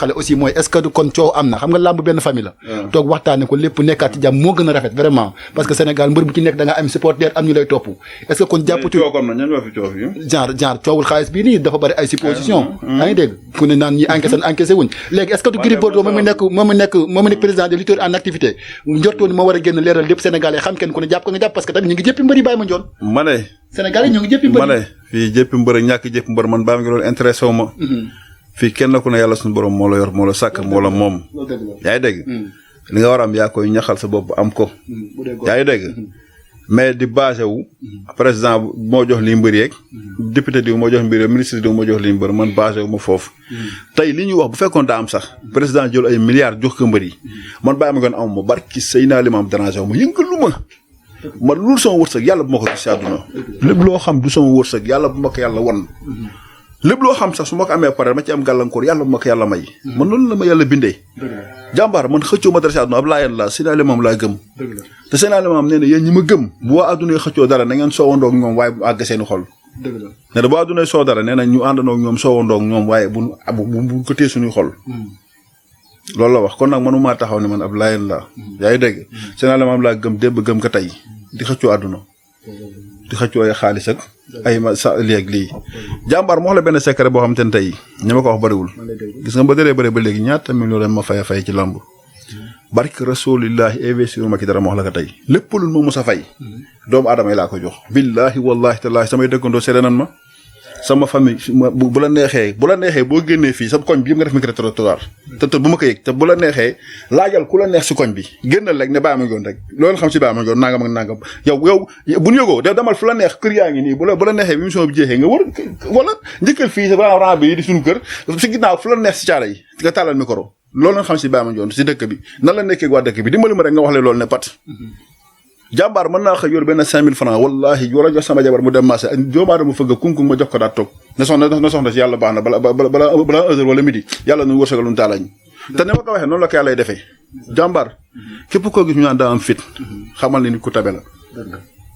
jeexale aussi mooy est-ce que du kon coow am na xam nga làmb benn famille la toog waxtaane ko lépp nekkaat ci jàmm moo gën a rafet vraiment parce que Sénégal mbër bu ci nekk da nga am supporter am ñu lay topp est-ce que kon jàppatu genre coowul xaalis bii nii dafa bari ay supposition yaa ngi dégg ku ne naan ñi encaissé wuñ léegi est-ce que du Gris Bordeaux moom mu nekk président des lutteurs en activité njortoon moo war a génn leeral lépp Sénégalais xam kenn ku ne jàpp ko nga jàpp parce que tamit ñu ngi jëppi mbër yi bàyyi ma njoon ma ne Sénégalais ñu ngi jëppi mbër ma ne fii jëppi mbër ak ñàkk jëppi mbër man baa ngi loolu intéressé wu ma fii kenn ku ne yàlla suñu borom moo la yor moo la sàkk moo la moom yaa ngi dégg li nga war a am yaa koy ñaxal sa bopp am ko yaa ngi dégg mais di basé wu président moo jox lii mbër yeeg député diw moo jox mbir yeeg ministre diw moo jox lii mbër man basé wu ma foofu tey li ñuy wax bu fekkoon daa am sax président jël ay milliards jox ko mbër yi man bàyyi ma goon am ma barki sëy naa li ma am dérangé wu ma yëngalu ma man loolu sama wërsëg yàlla bu ma ko gis si àdduna lépp loo xam du sama wërsëg yàlla bu ma ko yàlla won lépp loo xam sax su ma ko amee pare ma ci am gàllankoor yàlla bu ma ko yàlla may man loolu la ma yàlla bindee jàmbaar man xëccoo ma dara si àdduna ab laayeen la Seydina Limaamu laa gëm te Seydina Limaamu nee na yéen ñi ma gëm bu waa àdduna xëccoo dara na ngeen soowandoog ñoom waaye bu àgg seeni xol nee na bu àdduna soo dara nee na ñu àndandoog ñoom soowandoog ñoom waaye bu ko téye suñuy xol loolu la wax kon nag mënumaa taxaw ne man ab laayeen la yaa ngi dégg Seydina Limaamu laa gëm démb gëm ko tey di xëccoo àdduna di xëccoo ay xaalis ak ay ma sa léegi lii jàmbaar moo wax la benn secret boo xam te ne tey ñi ma ko wax bëriwul gis nga ba dëree bëri ba léegi ñaata million la ma fay ci lamb barke rasulillahi investir ma ci dara ma wax la ko tey lépp lu ma mos a fay doomu aadama yi laa ko jox billahi wallahi tallaahi samay dëkkandoo seede nan ma sama famille bu la neexee boo génnee fii sa koñ bi yëpp nga def micro-trottoir te bu ma ko yëg te bu la neexee laajal ku la neex si koñ bi génnal rek ne bàyyi ma yoon rek loolu xam si bàyyi ma yoon nangam ak nangam yow bu ñu yëgoo def demal fu la neex kër yaa ngi nii bu la neexee bi émission bi jeexee nga wër wala njëkkal fii sa rang bi di suñu kër si ginnaaw fu la neex si caara yi nga tàllal micro loolu nga xam si bàyyi ma yoon si dëkk bi nan la nekkee waa dëkk bi dimbali ma rek nga wax le loolu ne pat jàmbaar mën naa xëy yor benn 5000 francs wallahi wala jox sama jabar mu dem marché joomaada mu fëgg kunkum ma jox ko daat toog na soxna si yàlla baax na bala 1 heure wala midi yàlla nu wërsëgal nu taalañ te ne ma ko waxee noonu la ko yàlla defee jàmbaar képp koo gis ñu naan daa am fit xamal ni nit ku tabe la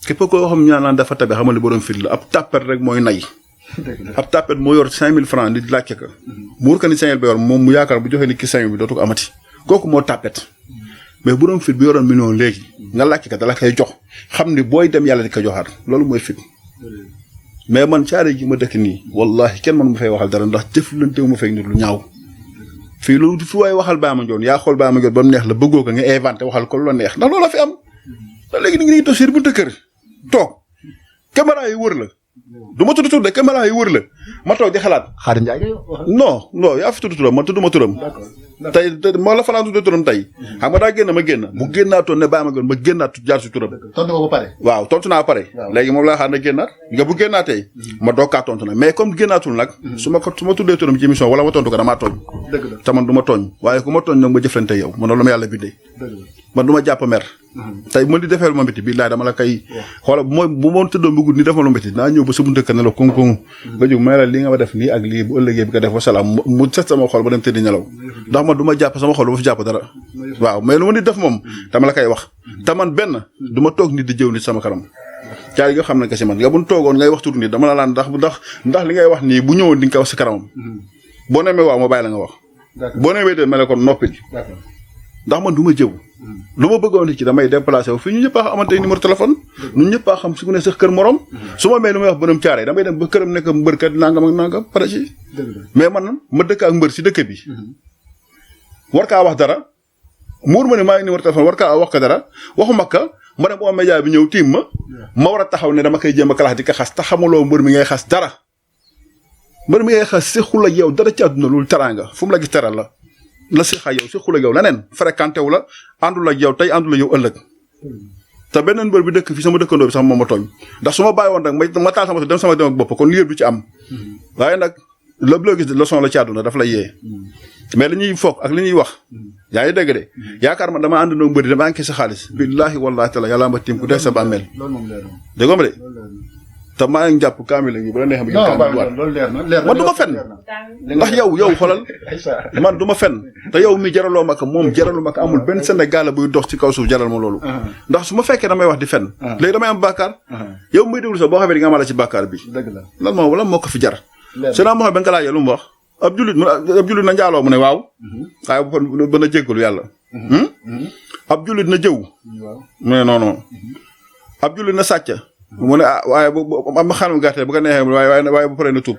képp koo xam ñu naan dafa tabe xamal ni borom fit la ab tàppet rek mooy nay ab tàppet moo yor 5000 francs nit laajte ko mu wër ko ni 5000 ba yor moom mu yaakaar bu joxee nit ki 5000 bi dootu ko amati kooku moo tàppet mais bu doon fit bi yoroon million léegi nga laajte ko dala koy jox xam ni booy dem yàlla di ko joxaat loolu mooy fit mais man caare ji ma dëkk nii wallahi kenn man ma fay waxal dara ndax jëflante wu ma fay nit lu ñaaw fii loolu fi waay waxal Baama Njoon yaa xool Baama Njoon ba mu neex la bëggoo ko nga inventé waxal ko lu la neex ndax loolu la fi am da léegi ni ngi toog seen buntu kër toog caméra yi wër la du ma tudd tur de caméra yi wër la ma toog di xalaat Xaadim Njaay non yaa fi tudd turam man tudduma turam tey moo la fanaan tudd turam tey xam nga daa génn ma génn bu génnaatoon ne Baama Njoon ma génnaat jaar si turam tontu ko ba pare waaw tontu naa pare léegi moom laa xaar na génnaat nga bu génnaatee ma doog tontu na mais comme génnaatul nag su ma tuddee turam ci émission wala ma tontu ko damaa tooñ te man du ma tooñ waaye ku ma tooñ nag ma jëflante yow man loolu ma yàlla bindee man du ma jàpp mer tey bu ma di defee lu ma mbétti billaay dama la koy xoola bu ma tëddoo mbugul ni defal lu mbétti naa ñëw ba sa buntu kër ne la kung nga jóg may la li nga ma def nii ak lii bu ëllëgee bi ko def wasalaam mu set sama xol ba dem tëddi nelaw ndax man du ma jàpp sama xol du ma fi jàpp dara waaw mais lu ma nit def moom dama la koy wax te man benn du ma toog nit di jëw nit sama kanam caar yi nga xam ne que si man nga buñ toogoon ngay wax tur nit dama la laan ndax li ngay wax nii bu ñëwoon di nga ko wax si kanamam boo nemee waaw ma bàyyi la nga wax boo nemee de mel ne kon noppil ndax man du ma jëw lu ma bëggoon ci damay déplacé wu fii ñu ñëpp a amante numéro téléphone ñun ñëpp a xam su ku ne sax kër morom su ma mee lu may wax bënam caare damay dem ba këram nekk mbërkat nangam ak nangam pare ci mais man ma dëkk ak mbër si dëkk bi war kaa wax dara muur ma ne maa ngi numéro téléphone war kaa wax ko dara waxuma ka ma dem boo média bi ñëw tiim ma war a taxaw ne dama koy jéem a kalax di ko xas te xamuloo mbër mi ngay xas dara mbër mi ngay xas sequl ak yow dara ci àdduna loolu teraanga fu mu la gis teral la seqal yow sequl ak yow leneen fréquenté wu la àndul ak yow tey àndul ak yow ëllëg te beneen mbër bi dëkk fii sama dëkkandoo bi sax moom ma tooñ ndax su ma bàyyi woon rek ma taal sama dem sama dem ak bopp kon lii du ci am waaye nag lépp loo gis leçon la ci àdduna daf lay yee mais li ñuy foog ak li ñuy wax yaa ngi dégg de yaakaar man dama ànd noo mbëri dama enquête sa xaalis billaahi wallaahi taala yàlla ma tiim ku def sa bàmmeel dégg nga ma de te maa ngi jàpp kaamil la ñu bu la neexee ma jël kaamil man du ma fen ndax yow xoolal man du ma fen te yow mi jaraloo ma ko moom jaraloo ma ko amul benn Sénégal buy dox ci kaw suuf jaral ma loolu ndax su ma fekkee damay wax di fen léegi damay am bàkkaar yow muy déglu sax boo xamee di nga amala ci bàkkaar bi lan moo ko fi jar Seydina Mohamed ben ka laajee lu mu wax ab jullit na njaaloo mu ne waaw. waaye ba na jéggalu yàlla. ab jullit na jëw. mu ne non non. ab jullit na sàcc. mu ne waaye bu am xanam gàttee bu ko neexee waaye bu paree na tuub.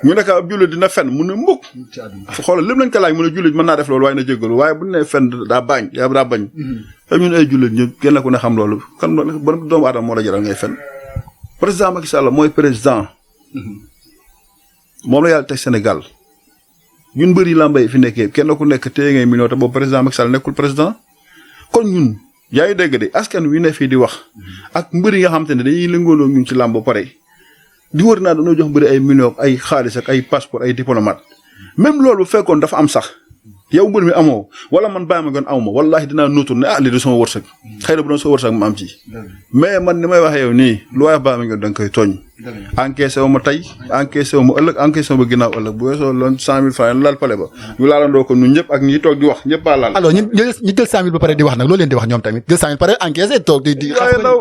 ñu ne ab jullit dina fen mu ne mukk. xoolal lépp lañ ko laaj mu ne jullit mën naa def loolu waaye na jéggalu waaye bu ne fen daa bañ. te ñun ay jullit ñu kenn ku ne xam loolu kan ban doomu aadama moo la jaral ngay fen. président Macky Sall mooy président. moom la yàlla teg Sénégal. ñun mbëri làmba yi fi nekkee kenn ku nekk téye ngay million te boobu président Macky Sall nekkul président kon ñun yaa ngi dégg de askan wi ne fii di wax ak mbëri nga xam te ne dañuy lëngooloo ñun ci làmb ba pare di wër naa dañoo jox mbëri ay millions ay xaalis ak ay passeport ay diplomate même loolu fekkoon dafa am sax yow mbër mi amoo wala man bàyyi ma gën aw ma wallaahi dinaa nuutul ne lii du sama wërsëg xëy na bu doon sama wërsëg ma am ci mais man ni may waxee yow nii lu waaye bàyyi ma gën da nga koy tooñ encaissé wu ma tey encaissé wu ma ëllëg encaissé wu ma ginnaaw ëllëg bu weesoo loon 100 000 francs laal pale ba ñu laalandoo ko ñun ñëpp ak ñi toog di wax ñëpp a laal. alors ñu jël 100 000 ba pare di wax nag loolu leen di wax ñoom tamit jël 100 000 pare encaissé toog di.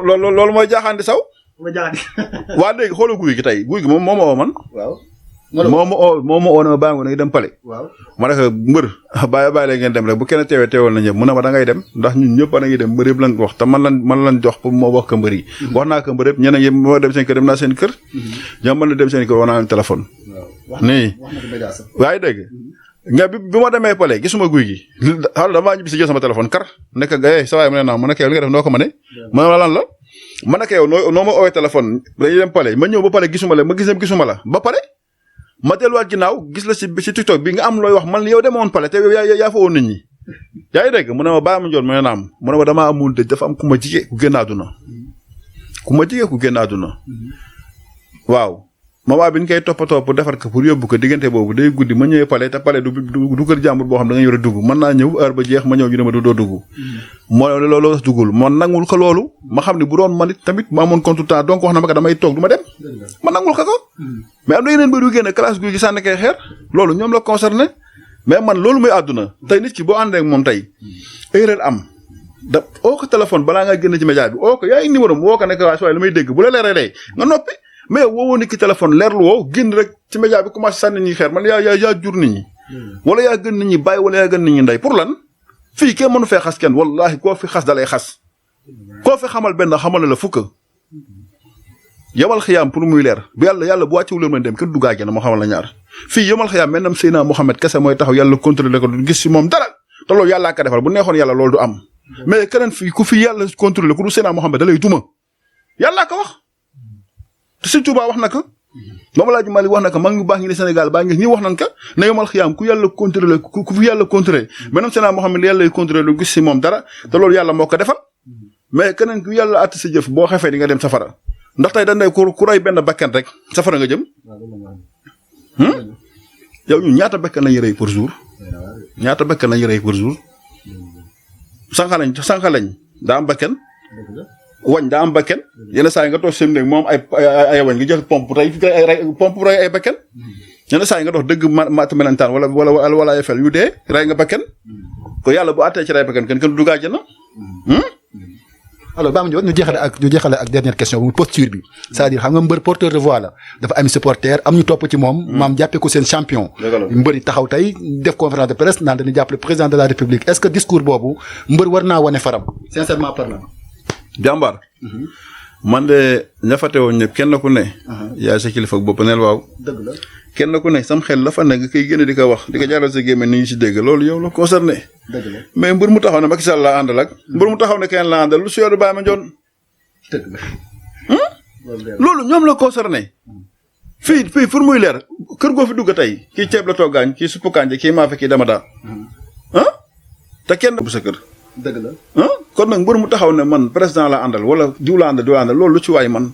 loolu mooy jaaxaandi saw. waa léegi xoolal guy gi tey guy gi moom moo ma woo man. waaw. moo ma oo ne ma bàyyi ma ne dem pale. waaw ma ne ko mbër bàyyi la ngeen dem rek bu kenn teewal na ñëpp mu ne ma da ngay dem ndax ñun ñëpp a ngi dem mbër yëpp lañ wax te man lan jox pour moo wax ko mbër yi. wax naa ko mbër yëpp ñeneen yëpp moo dem seen kër dem naa seen kër. ñoom mën na dem seen kër wax naa leen téléphone. nii waaye dégg nga bi ma demee pale gisuma guy gi xaaral damaa ñibbi si jël sama téléphone kar nekk nga sa waay mu ne naa ma ne ko yow li nga def noo ko mënee ma lan la ma ne ko yow noo ma oowee téléphone dañuy dem pale ma ñëw ba pale gisuma la ma gisuma la ba pare ma delluwaat ginnaaw gis la si TikTok bi nga am looy wax man yow demoon pale te yow yaa fa woon nit ñi yaa ngi dégg mu ne ma bàyyi ma njoon mu ne naam mu ne ma damaa amul dëj dafa am ku ma jigee ku génn àdduna waaw moment bi ñu koy toppatoo pour defar ko pour yóbbu ko diggante boobu day guddi ma ñëwee pale te pale du kër jàmbur boo xam da nga war a dugg mën naa ñëw heure ba jeex ma ñëw ñu ne ma doo dugg moo loolu tax duggul man nangul ko loolu ma xam ne bu doon man it tamit ma amoon compte temps donc wax na ma ko damay toog du ma dem ma nangul ko mais am na yeneen mbir yu génn classe guy gi sànni koy xeer loolu ñoom la concerné mais man loolu mooy àdduna tey nit ki boo àndee ak moom tey erreur am da oo ko téléphone balaa nga génn ci média bi oo ko yaa ngi numéro woo ko nekk waa li may dégg bu la leeralee nga noppi mais woowoo nit ki téléphone leerlu woo génn rek ci média bi commencé sànni ñi xeer man yaa jur nit ñi wala yaa gën nit ñi bàyyi wala yaa gën nit ñi ndey pour lan fii kenn mënu fee xas kenn wallahi koo fi xas dalay xas koo fi xamal benn xamal la fukk yamal xiyaam pour muy leer bu yàlla bu wàccewul leen ma dem kenn duggaa na moo xamal la ñaar fii yamal xiyaam mel nam Seydina Mohamed kese mooy taxaw yàlla contrôlé ko du gis si moom dara te loolu yàllaa ko defal bu neexoon yàlla loolu du am mais keneen fii ku fi yàlla contrôlé ku du Seydina Mohamed da lay duma yàllaa ko wax te Sëñ Tuubaa wax na ko Maam Alaaji Maalik wax na ko mag ñu baax ngi ne Sénégal baa ngi ñi wax nañ ko ne yomal xiyaam ku yàlla contrôlé ku fi yàlla contrôlé même Seydina Mohamed yàlla lay contrôlé lu gis si moom dara te loolu yàlla moo ko defal mais keneen ku yàlla àtt sa jëf boo xefee di nga dem safara ndax tey dañ ne ku rey benn bakkan rek safara nga jëm yow ñun ñaata bakkan lañu rey par jour sànq lañ daa am bakkan wañ daa am bakkan yenn saa yi nga toog seen néeg moom ay wañ nga jël pompe rey ay bakkan yenn saa yi nga dox dëgg mat melentaan wala ay fel yu dee rey nga bakkan ko yàlla bu àttee ci rey bakkan kenn du gaa jëna alors Bamba Ndione ñu jeexale ak dernière question bu posture bi c'est-à-dire xam nga mbër porteur de voix la dafa am supporter am ñu topp ci moom maam jàppee ko seen champion mbër yi taxaw tey def conférence de presse naan dañuy jàppale président de la république est-ce que discours boobu mbër war naa wane faram sincèrement parlant jàmbaar man de ñafate woon ñëpp kenn ku ne yaay sa kilifa bopp neel waaw dëgg la kenn ku ne sam xel la fa ne nga koy génne di ko wax di ko jaaral sa gémmiñ ni ñu si dégg loolu yow la concerné dëgg la mais mbër mu taxaw ne Macky Sall la àndal ak mbër mu taxaw ne kenn la àndal lu si yoru Baye Mandione dëgg la loolu ñoom la concerné fii pour muy leer kër goo fi dugg tey kii ceeb la toggaañ kii suppu kànja kii maafe kii dama daa te kenn bu sa kër dëgg la kon nag mbër mu taxaw ne man président la àndal wala diw la àndal loolu lu ci waay man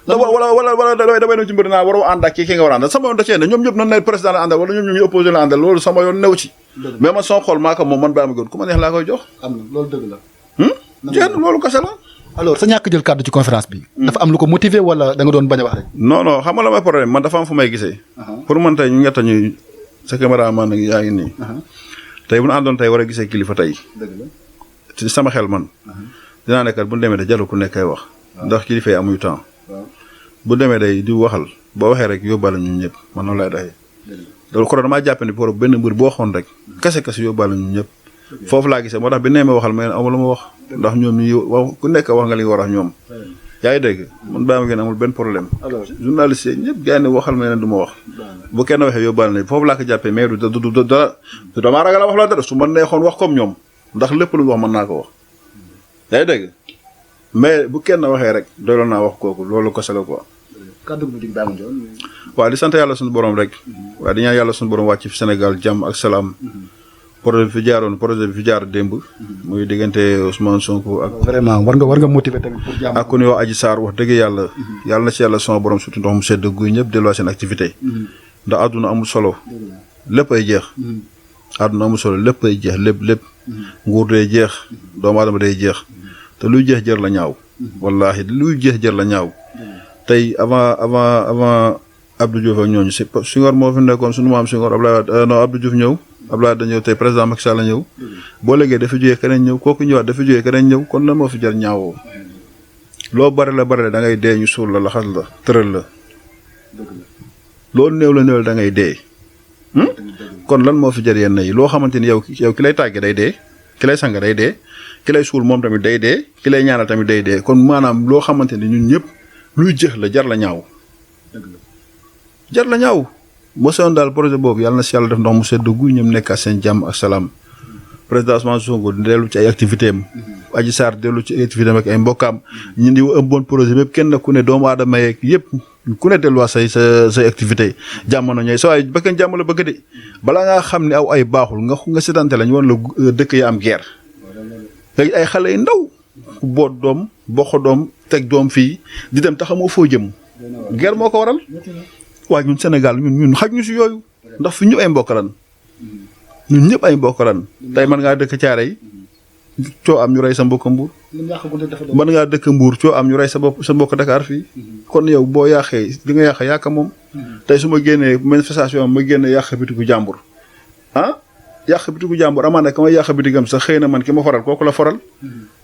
wala damay dem ci mbir naa waroo ànd ak kii nga war a àndal sama yoon da cee ne ñoom ñëpp nan ne président la àndal wala ñoom ñu opposé la àndal loolu sama yoon new ci mais man sama xool maa ko moom man Baye Mandione ku ma neex laa koy jox am na loolu dëgg la jeex loolu kese la alors sa ñàkk jël kàddu ci conférence bi dafa am lu ko motiver wala da nga doon bañ a wax rek non xam nga la may problème man dafa am fu may gisee pour man tey ñu ñetta ñuy sa caméraman nag yaa ngi nii tey bu ñu àndoon tey war a gisee kilifa tey dëgg la ci sama xel man dinaa nekkat bu ñu demee da jarul ku nekk ay wax ndax kilifa yi amuñu temps bu demee day di waxal boo waxee rek yóbbaale ñun ñëpp man noonu lay doxee loolu ko damaa jàpp ne pour benn mbir boo xoon rek kese yóbbaale ñun ñëpp foofu laa gisee moo tax bi nee ma waxal ma ne amul lu ma wax ndax ñoom ñi wax ku nekk wax nga li nga war a ñoom yaa ngi dégg man baa ma ngeen amul benn problème journaliste yi ñëpp gars yi ne waxal ma ne du ma wax bu kenn waxee yóbbaale na foofu laa ko jàppee mais du dara du damaa ragal a wax la dara su ma neexoon wax comme ñoom ndax lépp lu wax mën naa ko wax yaa ngi dégg mais bu kenn waxee rek doyloon naa wax kooku loolu ko sala quoi waaw di sant yàlla suñu borom rek waaye di ñaan yàlla suñu borom wàcc fi Sénégal jàmm ak salaam projet bi fi jaar démb muy diggante Ousmane Sonko ak vraiment war nga motiver tamit pour jàmm ak ku ñuy wax Adji Sarr wax dëgg yàlla na ci yàlla sama borom surtout ndox mu sedd guy ñëpp delluwaat seen activité ndax àdduna amul solo lépp ay jeex àdduna amul solo lépp ay jeex lépp nguur day jeex doomu aadama day jeex te luy jeex jër la ñaaw wallaahi luy jeex jër la ñaaw tey avant Abdou Diouf ak ñooñu si Senghor moo fi nekkoon suñu maam Senghor Abdou Diouf ñëw Abdoulaye da ñëw tey président Macky Sall la ñëw boo léegi dafa jógee keneen ñëw kooku ñëwaat dafa jógee keneen ñëw kon lan moo fi jar ñaawoo loo bari la da ngay dee ñu suul la laxas la tëral la loolu néew la da ngay dee kon lan moo fi jar yenn yi loo xamante ni yow ki lay tàgge day dee ki lay sang day dee ki lay suul moom tamit day dee ki lay ñaanal tamit day dee kon maanaam loo xamante ni ñun ñëpp luy jëx la jar la ñaaw mosoon daal projet boobu yàlla na si yàlla def ndox mu sedd guy ñoom nekk seen jàmm ak salaam président Ousmane Sonko dellu ci ay activité am Adji Sarr dellu ci ay activité am ak ay mbokkaam ñu di ëmboon projet bépp kenn ku ne doomu aadama yeeg yëpp ku ne delluwaat say activité jamono ñooy sa waay ba kenn jàmm la bëgg de balaa ngaa xam ne aw ay baaxul nga séddante lañ woon la dëkk yi am guerre léegi ay xale yu ndaw ku boot doom boq doom teg doom fii di dem taxamoo foo jëm guerre moo ko waral waaye ñun Sénégal ñun xaj ñu si yooyu ndax fi ñëpp ay mbokk lan ñun ñëpp ay mbokk lan tey mën ngaa dëkk caare yi coo am ñu rey sa mbokk mbuur mën ngaa dëkk mbuur coo am ñu rey sa mbokk Dakar fii kon yow boo yàqee li nga yàq yàq moom tey su ma génnee manifestation ma génne yàq bitigu jàmbur yàq bitigu jàmbur amaana ka may yàq bitigam sax xëy na man ki ma faral kooku la faral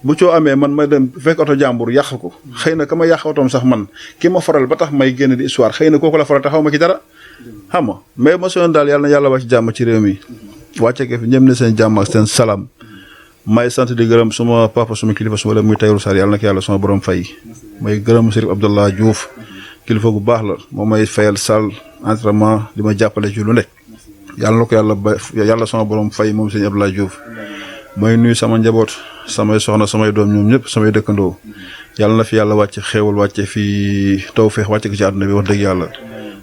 bu coo amee man ma dem fekk oto jàmbur yàq ko xëy na ka ma yàq otoom sax man ki ma faral ba tax may génn di histoire xëy na kooku la faral te xaw ma ci dara xam nga mais ma soon daal yàlla na yàlla wàcc jàmm ci réew mi wàcce ko fi ñëm ne seen jàmm ak seen salaam may sant di gërëm suma papa suma kilifa suma la muy Tayrou Sarr yàlla na ko yàlla suma borom fay may gërëm Serigne Abdallah Diouf kilifa gu baax la moo may fayal salle entraînement di ma jàppale ci lu nekk yàlla na ko yàlla sama borom fay moom sëñ Abdoulaye Diouf may nuyu sama njaboot samay soxna samay doom ñoom ñëpp samay dëkkandoo yàlla na fi yàlla wàcce xéewal wàcce fi tawfeex wàcce ko ci àdduna bi wax dëgg yàlla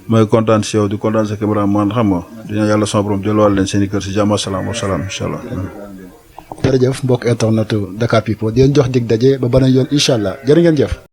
may kontaan si yow di kontaan sa cameraman xam nga di ñaan yàlla sama borom delluwaat leen seen i kër si jàmm salaam wa salaam incha allah. jërëjëf mbokk internet Dakar People di leen jox dig daje ba beneen yoon incha allah jërë ngeen jëf.